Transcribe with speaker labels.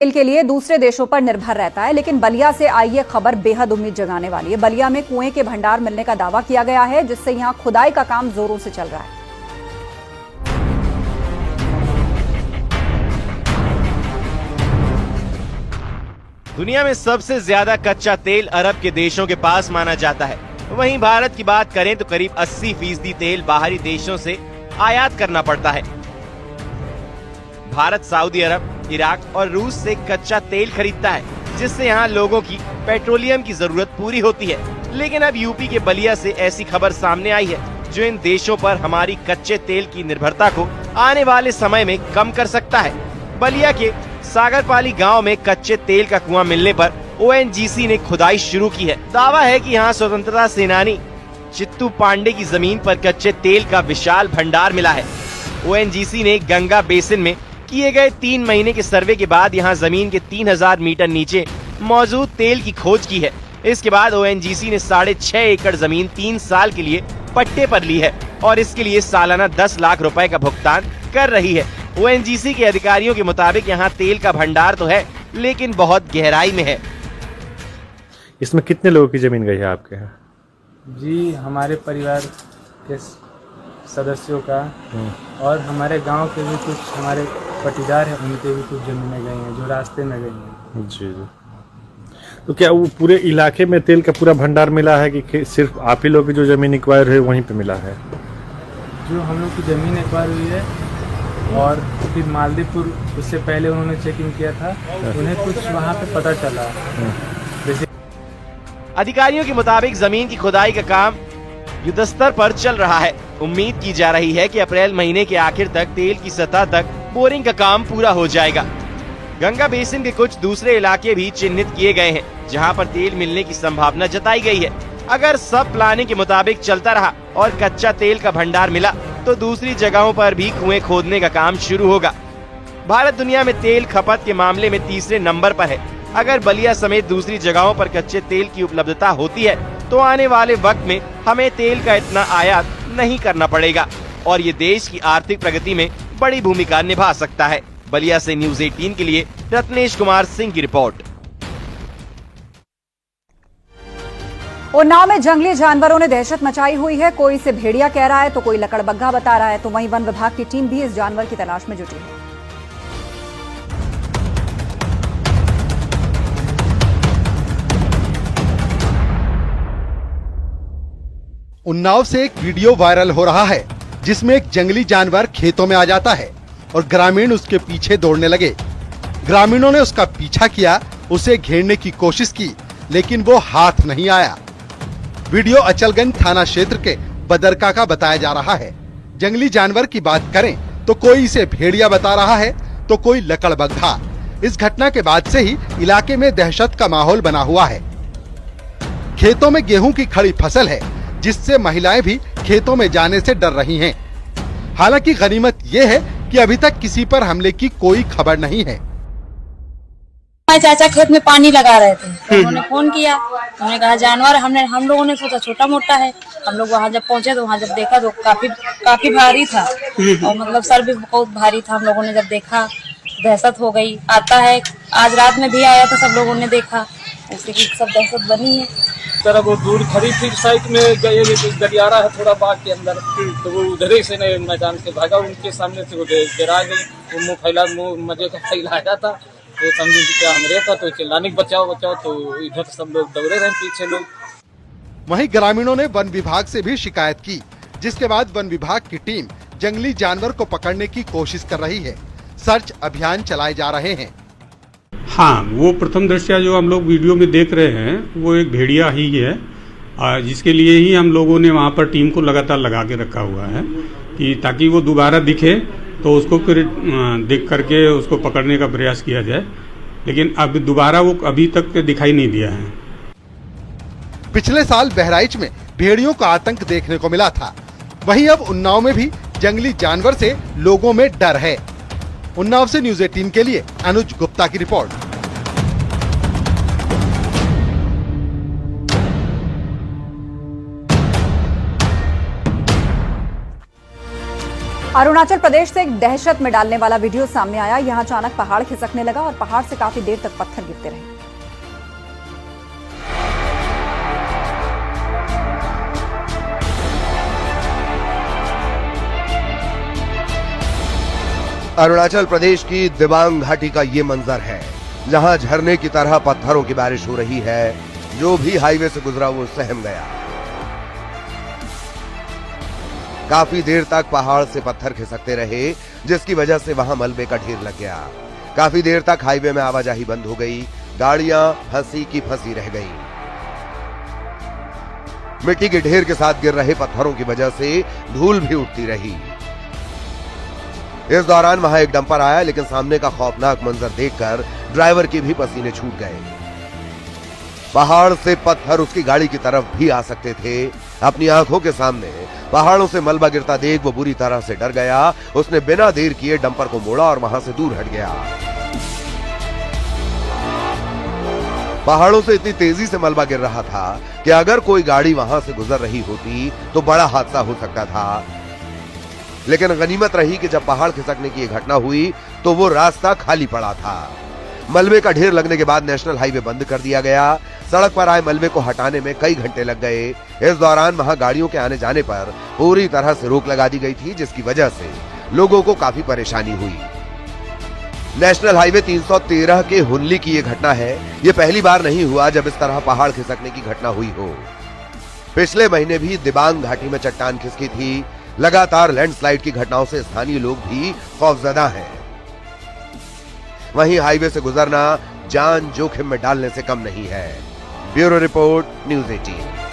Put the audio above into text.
Speaker 1: तेल के लिए दूसरे देशों पर निर्भर रहता है, लेकिन बलिया से आई ये खबर बेहद उम्मीद जगाने वाली है। बलिया में कुएं के भंडार मिलने का दावा किया गया है, जिससे यहां खुदाई का काम जोरों से चल रहा है।
Speaker 2: दुनिया में सबसे ज्यादा कच्चा तेल अरब के देशों के पास माना जाता है। वहीं भारत की बात करें तो करीब 80% तेल बाहरी देशों से आयात करना पड़ता है। भारत सऊदी अरब, इराक और रूस से कच्चा तेल खरीदता है, जिससे यहाँ लोगों की पेट्रोलियम की जरूरत पूरी होती है। लेकिन अब यूपी के बलिया से ऐसी खबर सामने आई है जो इन देशों पर हमारी कच्चे तेल की निर्भरता को आने वाले समय में कम कर सकता है। बलिया के सागरपाली गांव में कच्चे तेल का कुआं मिलने पर ओएनजीसी ने खुदाई शुरू की है। दावा है कि यहाँ स्वतंत्रता सेनानी चित्तू पांडे की जमीन पर कच्चे तेल का विशाल भंडार मिला है। ओएनजीसी ने गंगा बेसिन में किए गए 3 महीने के सर्वे के बाद यहाँ जमीन के 3000 मीटर नीचे मौजूद तेल की खोज की है। इसके बाद ओएनजीसी ने 6.5 एकड़ जमीन 3 साल के लिए पट्टे पर ली है और इसके लिए सालाना 10 लाख रुपए का भुगतान कर रही है। ओएनजीसी के अधिकारियों के मुताबिक यहाँ तेल का भंडार तो है, लेकिन बहुत गहराई में है।
Speaker 3: इसमें कितने लोगों की जमीन गई है आपके यहाँ?
Speaker 4: जी, हमारे परिवार के सदस्यों का और हमारे गांव के भी कुछ हमारे पटीदार हैं, उनके भी कुछ जमीनें गई हैं जो रास्ते में गई हैं।
Speaker 3: जी जी। तो क्या वो पूरे इलाके में तेल का पूरा भंडार मिला है कि सिर्फ आप ही लोग की जो जमीन एक्वायर है वहीं पे मिला है?
Speaker 4: जो हम लोग की ज़मीन एक्वायर हुई है और फिर मालदीपुर उससे पहले उन्होंने चेकिंग किया था, उन्हें कुछ वहाँ पे पता चला।
Speaker 2: अधिकारियों के मुताबिक जमीन की खुदाई का काम युद्धस्तर पर चल रहा है। उम्मीद की जा रही है कि अप्रैल महीने के आखिर तक तेल की सतह तक बोरिंग का काम पूरा हो जाएगा। गंगा बेसिन के कुछ दूसरे इलाके भी चिन्हित किए गए हैं, जहां पर तेल मिलने की संभावना जताई गई है। अगर सब प्लानिंग के मुताबिक चलता रहा और कच्चा तेल का भंडार मिला तो दूसरी जगहों पर भी कुएं खोदने का काम शुरू होगा। भारत दुनिया में तेल खपत के मामले में तीसरे नंबर पर है। अगर बलिया समेत दूसरी जगहों पर कच्चे तेल की उपलब्धता होती है तो आने वाले वक्त में हमें तेल का इतना आयात नहीं करना पड़ेगा और ये देश की आर्थिक प्रगति में बड़ी भूमिका निभा सकता है। बलिया से न्यूज़ 18 के लिए रत्नेश कुमार सिंह की रिपोर्ट।
Speaker 1: उन्नाव में जंगली जानवरों ने दहशत मचाई हुई है। कोई इसे भेड़िया कह रहा है तो कोई लकड़बग्घा बता रहा है, तो वहीं वन विभाग की टीम भी इस जानवर की तलाश में जुटी है।
Speaker 5: उन्नाव से एक वीडियो वायरल हो रहा है जिसमें एक जंगली जानवर खेतों में आ जाता है और ग्रामीण उसके पीछे दौड़ने लगे। ग्रामीणों ने उसका पीछा किया, उसे घेरने की कोशिश की, लेकिन वो हाथ नहीं आया। वीडियो अचलगंज थाना क्षेत्र के बदरका का बताया जा रहा है। जंगली जानवर की बात करें तो कोई इसे भेड़िया बता रहा है तो कोई लकड़बग्घा। इस घटना के बाद से ही इलाके में दहशत का माहौल बना हुआ है। खेतों में गेहूं की खड़ी फसल है, जिससे महिलाएं भी खेतों में जाने से डर रही हैं। हालांकि गनीमत ये है कि अभी तक किसी पर हमले की कोई खबर नहीं है।
Speaker 6: हमारे चाचा खेत में पानी लगा रहे थे, तो उन्होंने फोन किया, उन्होंने कहा जानवर। हम लोगों ने सोचा छोटा मोटा है। हम लोग वहाँ जब पहुँचे तो वहाँ जब देखा तो काफी भारी था और मतलब सर भी बहुत भारी था। हम लोगों ने जब देखा दहशत हो गई। आता है, आज रात में भी आया था, सब लोगों ने देखा, उससे की सब दहशत बनी है।
Speaker 7: तरफ वो दूर खड़ी थी साइड में गलियारा है थोड़ा बाग के अंदर, तो वो उधर से मैदान से भागा, उनके सामने से वो गिरा गई। वो मुँह मजे का फैलाया था, तो समझे कि क्या हमरे का, तो चिल्लाने बचाओ बचाओ, तो इधर सब लोग दौड़े रहे पीछे लोग।
Speaker 5: वहीं ग्रामीणों ने वन विभाग से भी शिकायत की, जिसके बाद वन विभाग की टीम जंगली जानवर को पकड़ने की कोशिश कर रही है। सर्च अभियान चलाए जा रहे हैं।
Speaker 8: हाँ, वो प्रथम दृष्टया जो हम लोग वीडियो में देख रहे हैं वो एक भेड़िया ही है, जिसके लिए ही हम लोगों ने वहाँ पर टीम को लगातार लगा के रखा हुआ है कि ताकि वो दोबारा दिखे तो उसको फिर देख करके उसको पकड़ने का प्रयास किया जाए। लेकिन अब दोबारा वो अभी तक दिखाई नहीं दिया है।
Speaker 5: पिछले साल बहराइच में भेड़ियों का आतंक देखने को मिला था। वहीं अब उन्नाव में भी जंगली जानवर से लोगों में डर है। उन्नाव से न्यूज़ 18 के लिए अनुज गुप्ता की रिपोर्ट।
Speaker 1: अरुणाचल प्रदेश से एक दहशत में डालने वाला वीडियो सामने आया। यहां अचानक पहाड़ खिसकने लगा और पहाड़ से काफी देर तक पत्थर गिरते रहे।
Speaker 9: अरुणाचल प्रदेश की दिबांग घाटी का ये मंजर है, जहां झरने की तरह पत्थरों की बारिश हो रही है। जो भी हाईवे से गुजरा वो सहम गया। काफी देर तक पहाड़ से पत्थर खिसकते रहे, जिसकी वजह से वहां मलबे का ढेर लग गया। काफी देर तक हाईवे में आवाजाही बंद हो गई। गाड़ियां फंसी की फंसी रह गईं। मिट्टी के ढेर के साथ गिर रहे पत्थरों की वजह से धूल भी उठती रही। इस दौरान वहां एक डंपर आया, लेकिन सामने का खौफनाक मंजर देखकर ड्राइवर के भी पसीने छूट गए। पहाड़ से पत्थर उसकी गाड़ी की तरफ भी आ सकते थे। अपनी आंखों के सामने पहाड़ों से मलबा गिरता देख वो बुरी तरह से डर गया। उसने बिना देर किए डंपर को मोड़ा और वहां से दूर हट गया। पहाड़ों से इतनी तेजी से मलबा गिर रहा था कि अगर कोई गाड़ी वहां से गुजर रही होती तो बड़ा हादसा हो सकता था। लेकिन गनीमत रही कि जब पहाड़ खिसकने की यह घटना हुई तो वो रास्ता खाली पड़ा था। मलबे का ढेर लगने के बाद नेशनल हाईवे बंद कर दिया गया। सड़क पर आए मलबे को हटाने में कई घंटे लग गए। इस दौरान वहां गाड़ियों के आने जाने पर पूरी तरह से रोक लगा दी गई थी, जिसकी वजह से लोगों को काफी परेशानी हुई। नेशनल हाईवे 313 के हुनली की यह घटना है। यह पहली बार नहीं हुआ जब इस तरह पहाड़ खिसकने की घटना हुई हो। पिछले महीने भी दिबांग घाटी में चट्टान खिसकी थी। लगातार लैंडस्लाइड की घटनाओं से स्थानीय लोग भी खौफजदा हैं। वहीं हाईवे से गुजरना जान जोखिम में डालने से कम नहीं है। Bureau report, news 18।